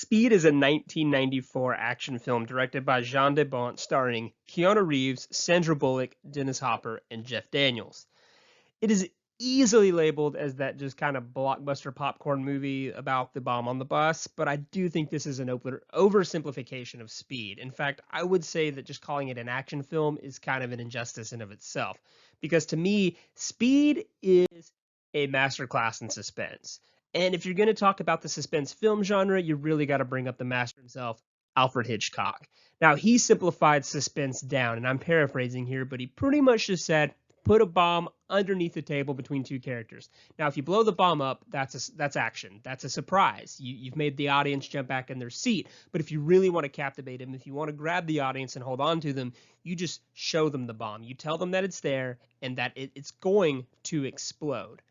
Speed is a 1994 action film directed by Jean de Bont starring Keanu Reeves, Sandra Bullock, Dennis Hopper, and Jeff Daniels. It is easily labeled as that just kind of blockbuster popcorn movie about the bomb on the bus, but I do think this is an oversimplification of Speed. In fact, I would say that just calling it an action film is kind of an injustice in of itself, because to me, Speed is a masterclass in suspense. And if you're going to talk about the suspense film genre, you really got to bring up the master himself, Alfred Hitchcock. Now, he simplified suspense down, and I'm paraphrasing here, but he pretty much just said, put a bomb underneath the table between two characters. Now, if you blow the bomb up, that's action. That's a surprise. You've made the audience jump back in their seat. But if you really want to captivate them, if you want to grab the audience and hold on to them, you just show them the bomb. You tell them that it's there and that it's going to explode.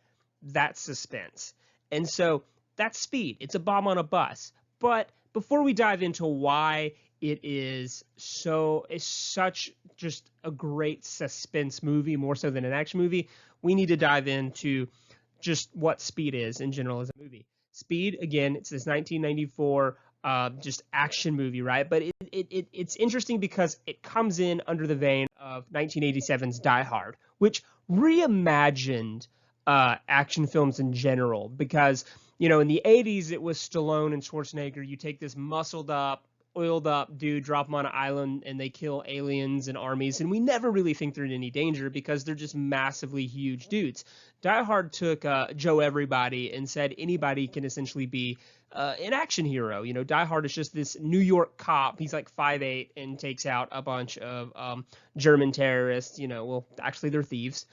That's suspense. And so that's Speed. It's a bomb on a bus. But before we dive into why it's such just a great suspense movie, more so than an action movie, we need to dive into just what Speed is in general as a movie. Speed, again, it's this 1994 just action movie, right? But it's interesting because it comes in under the vein of 1987's Die Hard, which reimagined action films in general, because in the 80s it was Stallone and Schwarzenegger. You take this muscled up, oiled up dude, drop them on an island, and they kill aliens and armies, and we never really think they're in any danger because they're just massively huge dudes. Die Hard took Joe Everybody and said anybody can essentially be an action hero. Die Hard is just this New York cop. He's like 5'8" and takes out a bunch of German terrorists. Well, actually they're thieves.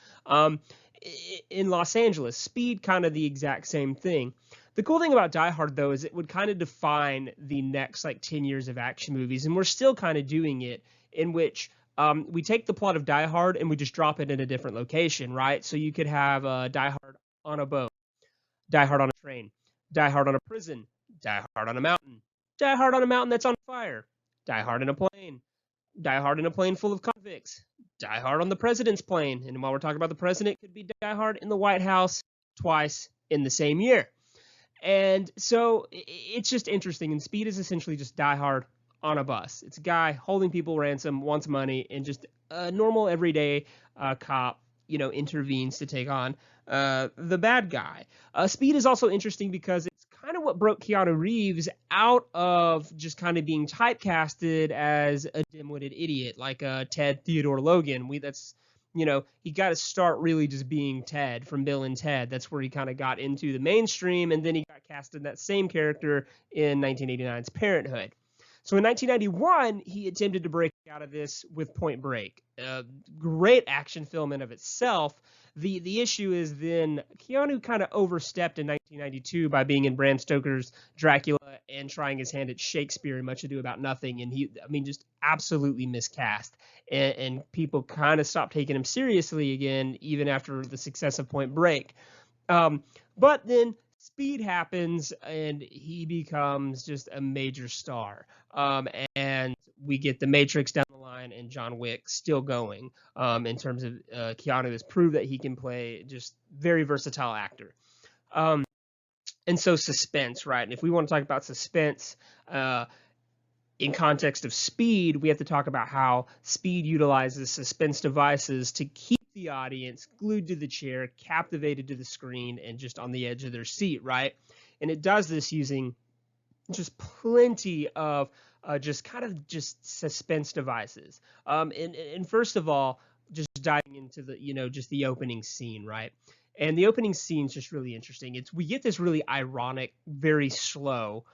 In Los Angeles. Speed, kind of the exact same thing. The cool thing about Die Hard, though, is it would kind of define the next 10 years of action movies, and we're still kind of doing it, in which we take the plot of Die Hard and we just drop it in a different location, right? So you could have Die Hard on a boat, Die Hard on a train, Die Hard on a prison, Die Hard on a mountain, Die Hard on a mountain that's on fire, Die Hard in a plane, Die Hard in a plane full of convicts, Die Hard on the president's plane. And while we're talking about the president, it could be Die Hard in the White House twice in the same year. And so it's just interesting. And Speed is essentially just Die Hard on a bus. It's a guy holding people ransom, wants money, and just a normal everyday cop, intervenes to take on the bad guy. Speed is also interesting because it's kind of what broke Keanu Reeves out of just kind of being typecasted as a dim-witted idiot like Ted Theodore Logan. He got to start really just being Ted from Bill and Ted. That's where he kind of got into the mainstream, and then he got cast in that same character in 1989's Parenthood. So in 1991, he attempted to break out of this with Point Break. Great action film in of itself. The issue is then Keanu kind of overstepped in 1992 by being in Bram Stoker's Dracula and trying his hand at Shakespeare in Much Ado About Nothing. And just absolutely miscast. And people kind of stopped taking him seriously again, even after the success of Point Break. But then Speed happens and he becomes just a major star. And we get The Matrix down the line and John Wick still going in terms of Keanu has proved that he can play just very versatile actor. And so suspense, right? And if we want to talk about suspense in context of Speed, we have to talk about how Speed utilizes suspense devices to keep the audience glued to the chair, captivated to the screen, and just on the edge of their seat, right? And it does this using just plenty of just suspense devices. And first of all, just diving into the just the opening scene, right? And the opening scene is just really interesting. We get this really ironic, very slow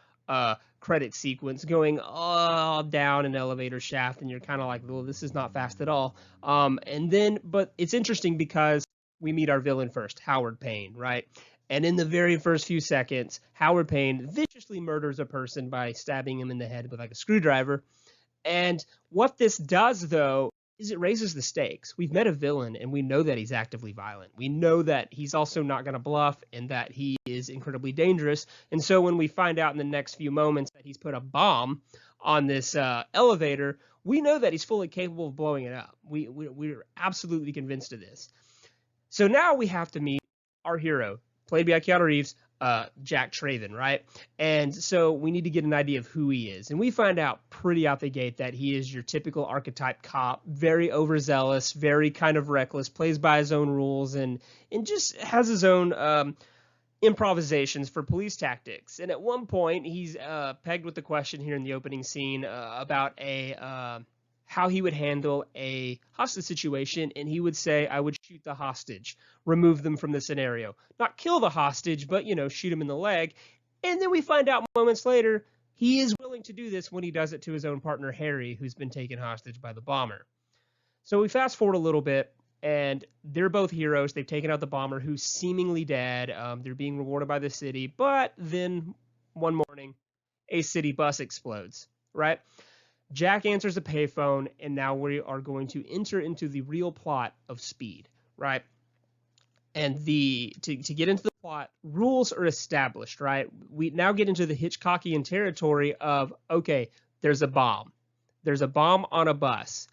credit sequence going all down an elevator shaft, and you're kind of like, well, this is not fast at all. But it's interesting because we meet our villain first, Howard Payne, right? And in the very first few seconds, Howard Payne viciously murders a person by stabbing him in the head with a screwdriver. And what this does, though, is it raises the stakes. We've met a villain, and we know that he's actively violent. We know that he's also not going to bluff and that he is incredibly dangerous. And so when we find out in the next few moments that he's put a bomb on this elevator, we know that he's fully capable of blowing it up. We're absolutely convinced of this. So now we have to meet our hero, played by Keanu Reeves, Jack Traven, right? And so we need to get an idea of who he is. And we find out pretty out the gate that he is your typical archetype cop, very overzealous, very kind of reckless, plays by his own rules, and just has his own improvisations for police tactics. And at one point, he's pegged with the question here in the opening scene about how he would handle a hostage situation, and he would say, I would shoot the hostage, remove them from the scenario. Not kill the hostage, but, shoot him in the leg. And then we find out moments later, he is willing to do this when he does it to his own partner, Harry, who's been taken hostage by the bomber. So we fast forward a little bit, and they're both heroes. They've taken out the bomber, who's seemingly dead. They're being rewarded by the city, but then one morning, a city bus explodes, right? Jack answers the payphone, and now we are going to enter into the real plot of Speed, right? And to get into the plot, rules are established, right? We now get into the Hitchcockian territory of, okay, there's a bomb. There's a bomb on a bus,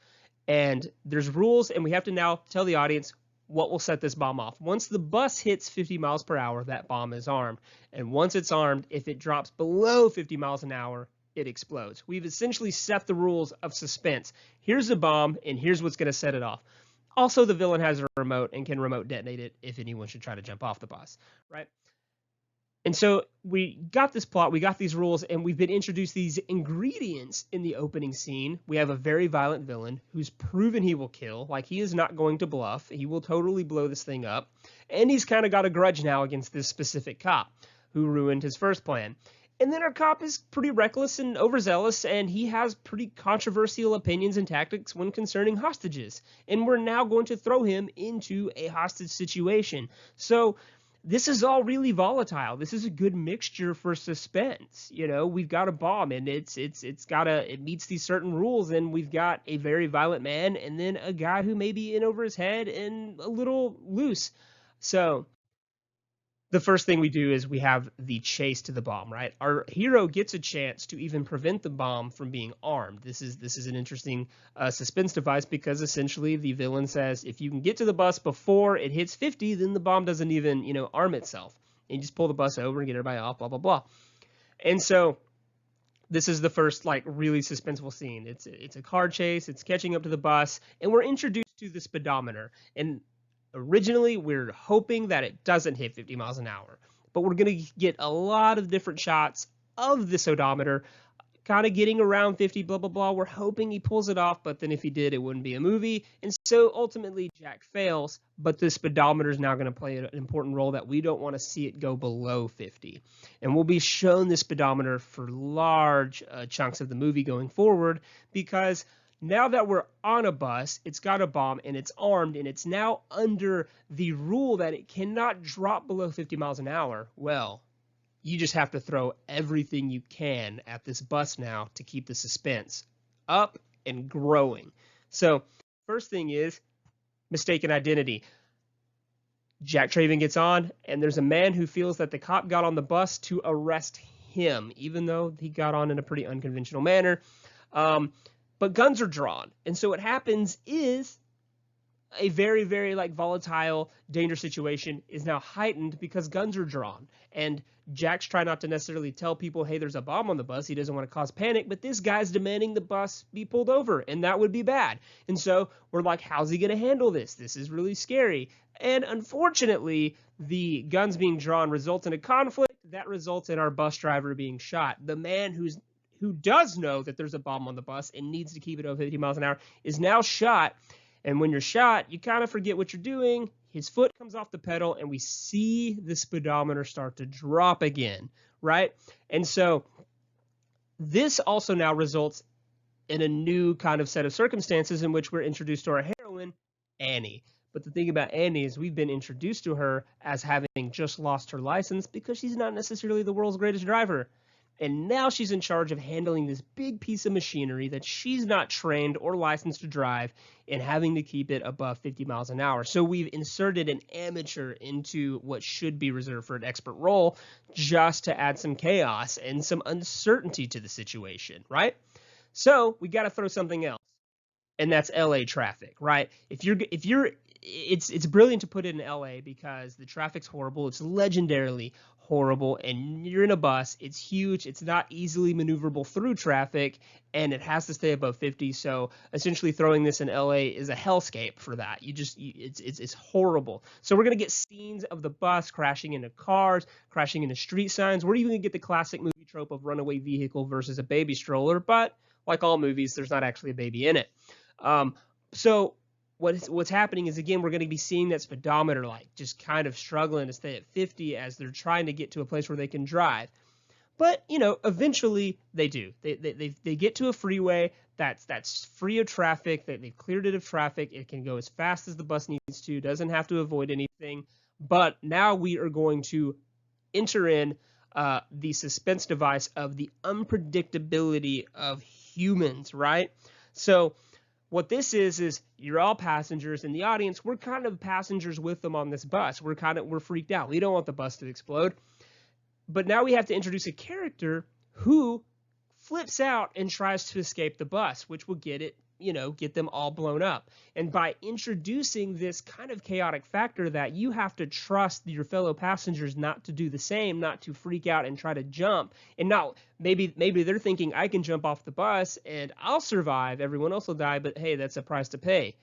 and there's rules, and we have to now tell the audience what will set this bomb off. Once the bus hits 50 miles per hour, that bomb is armed. And once it's armed, if it drops below 50 miles an hour, it explodes. We've essentially set the rules of Suspense. Here's the bomb, and here's what's going to set it off. Also, the villain has a remote and can remote detonate it if anyone should try to jump off the bus, right? And so we got this plot, we got these rules, and we've been introduced these ingredients in the opening scene. We have a very violent villain who's proven he will kill. Like, he is not going to bluff. He will totally blow this thing up. And he's kind of got a grudge now against this specific cop who ruined his first plan. And then our cop is pretty reckless and overzealous, and he has pretty controversial opinions and tactics when concerning hostages. And we're now going to throw him into a hostage situation. So this is all really volatile. This is a good mixture for Suspense. We've got a bomb, and it meets these certain rules, and we've got a very violent man, and then a guy who may be in over his head and a little loose. So the first thing we do is we have the chase to the bomb, right? Our hero gets a chance to even prevent the bomb from being armed. This is an interesting suspense device, because essentially the villain says, if you can get to the bus before it hits 50, then the bomb doesn't even, arm itself. And you just pull the bus over and get everybody off, blah, blah, blah. And so this is the first, really suspenseful scene. It's a car chase. It's catching up to the bus, and we're introduced to the speedometer. And originally, we're hoping that it doesn't hit 50 miles an hour, but we're going to get a lot of different shots of the odometer kind of getting around 50, blah, blah, blah. We're hoping he pulls it off, but then if he did, it wouldn't be a movie. And so ultimately, Jack fails, but the speedometer is now going to play an important role that we don't want to see it go below 50. And we'll be shown the speedometer for large chunks of the movie going forward, because now that we're on a bus, it's got a bomb, and it's armed, and it's now under the rule that it cannot drop below 50 miles an hour. Well, you just have to throw everything you can at this bus now to keep the suspense up and growing. So first thing is mistaken identity. Jack Traven gets on, and there's a man who feels that the cop got on the bus to arrest him, even though he got on in a pretty unconventional manner. But guns are drawn. And so what happens is a very, very volatile, dangerous situation is now heightened because guns are drawn. And Jack's trying not to necessarily tell people, hey, there's a bomb on the bus. He doesn't want to cause panic, but this guy's demanding the bus be pulled over, and that would be bad. And so we're like, how's he going to handle this? This is really scary. And unfortunately, the guns being drawn results in a conflict that results in our bus driver being shot. The man who does know that there's a bomb on the bus and needs to keep it over 50 miles an hour is now shot. And when you're shot, you kind of forget what you're doing. His foot comes off the pedal, and we see the speedometer start to drop again, right? And so this also now results in a new kind of set of circumstances in which we're introduced to our heroine, Annie. But the thing about Annie is we've been introduced to her as having just lost her license because she's not necessarily the world's greatest driver. And now she's in charge of handling this big piece of machinery that she's not trained or licensed to drive, and having to keep it above 50 miles an hour. So we've inserted an amateur into what should be reserved for an expert role, just to add some chaos and some uncertainty to the situation, right? So we got to throw something else, and that's LA traffic, right? It's brilliant to put it in LA because the traffic's horrible. It's legendarily horrible. And you're in a bus. It's huge. It's not easily maneuverable through traffic, and it has to stay above 50. So essentially, throwing this in LA is a hellscape for that. It's horrible. So we're gonna get scenes of the bus crashing into cars, crashing into street signs. We're even gonna get the classic movie trope of runaway vehicle versus a baby stroller. But like all movies, there's not actually a baby in it. So what's happening is, again, we're going to be seeing that speedometer like just kind of struggling to stay at 50 as they're trying to get to a place where they can drive. But eventually they do. They get to a freeway that's free of traffic. They've cleared it of traffic. It can go as fast as the bus needs to. Doesn't have to avoid anything. But now we are going to enter in the suspense device of the unpredictability of humans, right? So what this is you're all passengers in the audience. We're kind of passengers with them on this bus. We're freaked out. We don't want the bus to explode. But now we have to introduce a character who flips out and tries to escape the bus, which will get them all blown up. And by introducing this kind of chaotic factor that you have to trust your fellow passengers not to do the same, not to freak out and try to jump. And now maybe they're thinking, I can jump off the bus and I'll survive. Everyone else will die, but hey, that's a price to pay.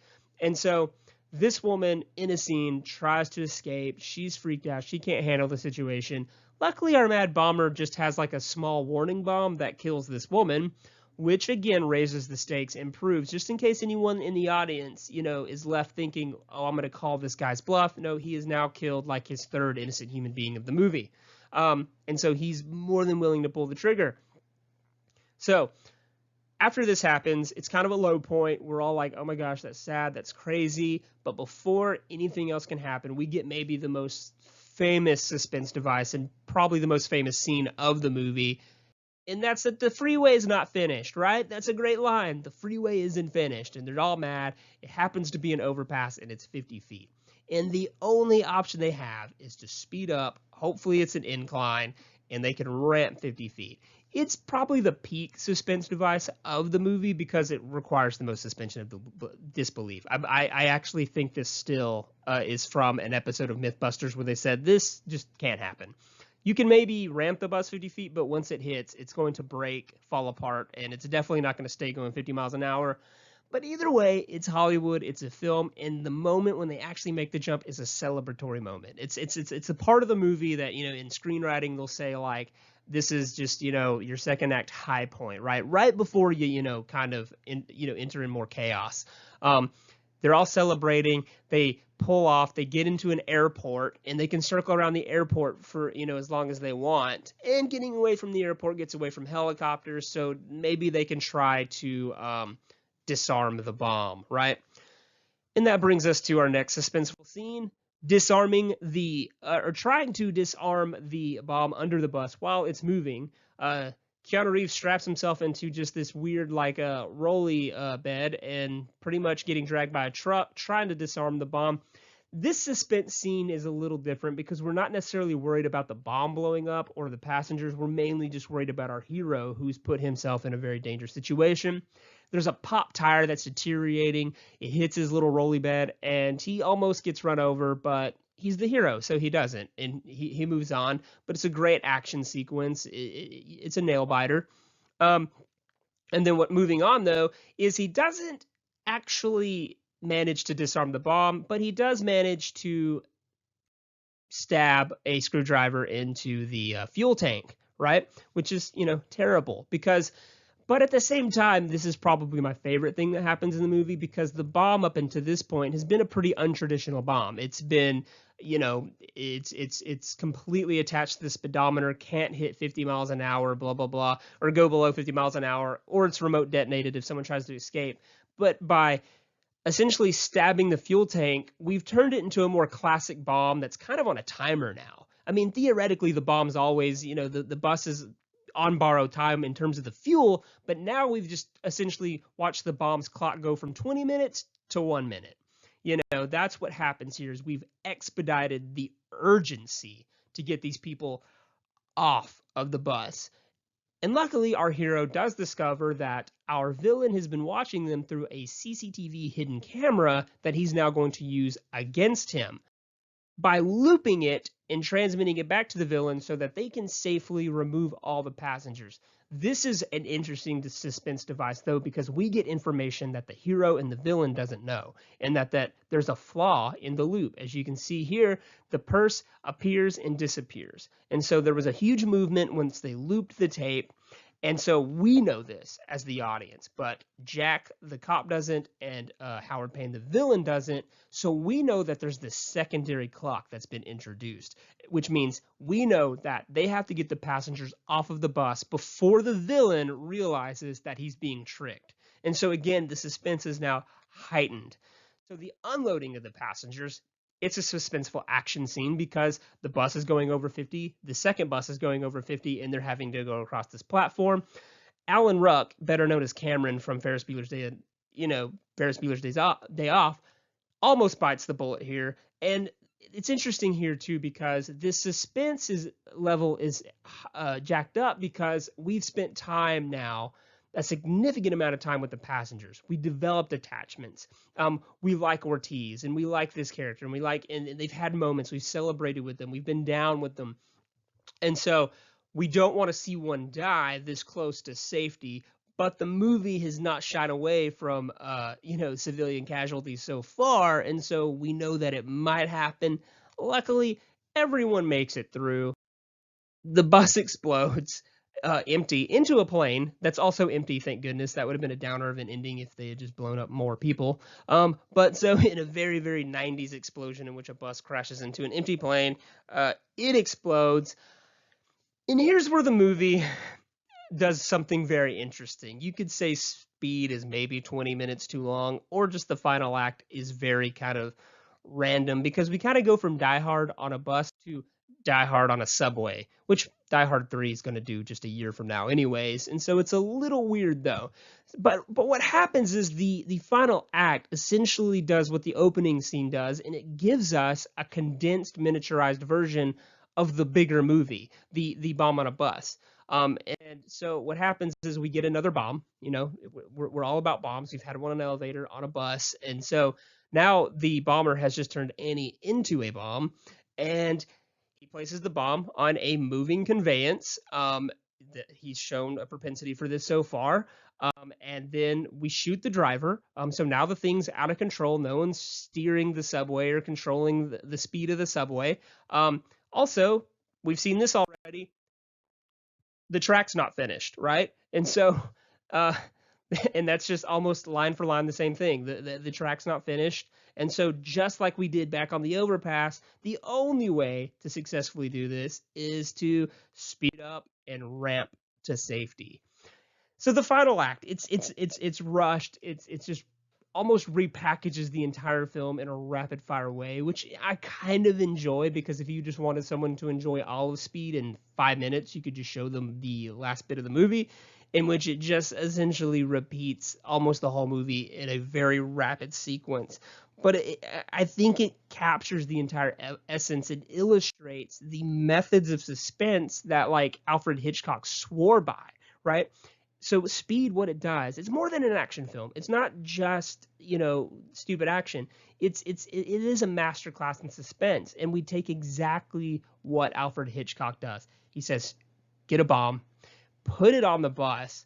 And so this woman in a scene tries to escape. She's freaked out. She can't handle the situation. Luckily, our mad bomber just has like a small warning bomb that kills this woman, which again raises the stakes and proves, just in case anyone in the audience, is left thinking, oh, I'm going to call this guy's bluff. No, he has now killed like his third innocent human being of the movie. And so he's more than willing to pull the trigger. So after this happens, it's kind of a low point. We're all like, oh my gosh, that's sad. That's crazy. But before anything else can happen, we get maybe the most famous suspense device and probably the most famous scene of the movie. And that's that the freeway is not finished, right? That's a great line. The freeway isn't finished, and they're all mad. It happens to be an overpass, and it's 50 feet. And the only option they have is to speed up. Hopefully it's an incline, and they can ramp 50 feet. It's probably the peak suspense device of the movie because it requires the most suspension of the disbelief. I actually think this still is from an episode of Mythbusters where they said this just can't happen. You can maybe ramp the bus 50 feet, but once it hits, it's going to break, fall apart, and it's definitely not going to stay going 50 miles an hour. But either way, it's Hollywood, it's a film, and the moment when they actually make the jump is a celebratory moment. It's a part of the movie that, in screenwriting, they'll say, like, this is just, your second act high point, right? Right before you, kind of, enter in more chaos. They're all celebrating. They pull off. They get into an airport, and they can circle around the airport for, as long as they want. And getting away from the airport gets away from helicopters, so maybe they can try to disarm the bomb, right? And that brings us to our next suspenseful scene, disarming or trying to disarm the bomb under the bus while it's moving. Keanu Reeves straps himself into just this weird, like, rolly bed and pretty much getting dragged by a truck, trying to disarm the bomb. This suspense scene is a little different because we're not necessarily worried about the bomb blowing up or the passengers. We're mainly just worried about our hero, who's put himself in a very dangerous situation. There's a pop tire that's deteriorating. It hits his little rolly bed, and he almost gets run over, but he's the hero, so he doesn't, and he moves on. But it's a great action sequence. It's a nail biter. And then moving on, though, is he doesn't actually manage to disarm the bomb, but he does manage to stab a screwdriver into the fuel tank, right? Which is, terrible because... But at the same time, this is probably my favorite thing that happens in the movie because the bomb up until this point has been a pretty untraditional bomb. It's been, it's completely attached to the speedometer, can't hit 50 miles an hour, blah, blah, blah, or go below 50 miles an hour, or it's remote detonated if someone tries to escape. But by essentially stabbing the fuel tank, we've turned it into a more classic bomb that's kind of on a timer now. I mean, theoretically, the bomb's always, the bus is on borrowed time in terms of the fuel, but now we've just essentially watched the bomb's clock go from 20 minutes to 1 minute. That's what happens here is we've expedited the urgency to get these people off of the bus. And luckily, our hero does discover that our villain has been watching them through a CCTV hidden camera that he's now going to use against him. by looping it and transmitting it back to the villain so that they can safely remove all the passengers. This is an interesting suspense device, though, because we get information that the hero and the villain doesn't know, and that there's a flaw in the loop. As you can see here, the purse appears and disappears. And so there was a huge movement once they looped the tape. And so we know this as the audience, but Jack, the cop, doesn't, and Howard Payne, the villain, doesn't. So we know that there's this secondary clock that's been introduced, which means we know that they have to get the passengers off of the bus before the villain realizes that he's being tricked. And so again, the suspense is now heightened. So the unloading of the passengers, it's a suspenseful action scene because the bus is going over 50, the second bus is going over 50, and they're having to go across this platform. Alan Ruck, better known as Cameron from Ferris Bueller's Day Off, almost bites the bullet here. And it's interesting here too because this suspense level is jacked up because we've spent time now, a significant amount of time with the passengers. We developed attachments. We like Ortiz and we like this character and they've had moments. We've celebrated with them. We've been down with them. And so we don't want to see one die this close to safety, but the movie has not shied away from, civilian casualties so far. And so we know that it might happen. Luckily, everyone makes it through. The bus explodes empty into a plane that's also empty, thank goodness. That would have been a downer of an ending if they had just blown up more people. But so in a very, very 90s explosion in which a bus crashes into an empty plane, it explodes. And here's where the movie does something very interesting. You could say Speed is maybe 20 minutes too long, or just the final act is very kind of random because we kind of go from Die Hard on a bus to Die Hard on a subway, which Die Hard 3 is going to do just a year from now anyways. And so it's a little weird though. But what happens is the final act essentially does what the opening scene does, and it gives us a condensed miniaturized version of the bigger movie, the bomb on a bus. And so what happens is we get another bomb. You know, we're all about bombs. We've had one on an elevator, on a bus, and so now the bomber has just turned Annie into a bomb, and he places the bomb on a moving conveyance. He's shown a propensity for this so far. And then we shoot the driver. So now the thing's out of control. No one's steering the subway or controlling the speed of the subway. Also, we've seen this already. The track's not finished, right? And so, uh, and that's just almost line for line the same thing. The track's not finished. And so just like we did back on the overpass, the only way to successfully do this is to speed up and ramp to safety. So the final act, it's rushed. It's just almost repackages the entire film in a rapid fire way, which I kind of enjoy because if you just wanted someone to enjoy all of Speed in 5 minutes, you could just show them the last bit of the movie, in which it just essentially repeats almost the whole movie in a very rapid sequence. But I think it captures the entire essence. It illustrates the methods of suspense that like Alfred Hitchcock swore by, right? So Speed, what it does, it's more than an action film. It's not just, stupid action. It is a masterclass in suspense, and we take exactly what Alfred Hitchcock does. He says, get a bomb, put it on the bus,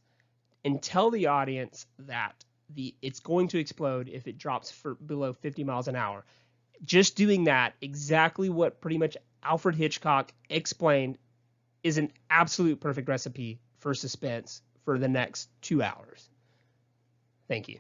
and tell the audience that it's going to explode if it drops below 50 miles an hour. Just doing that, exactly what pretty much Alfred Hitchcock explained, is an absolute perfect recipe for suspense for the next 2 hours. Thank you.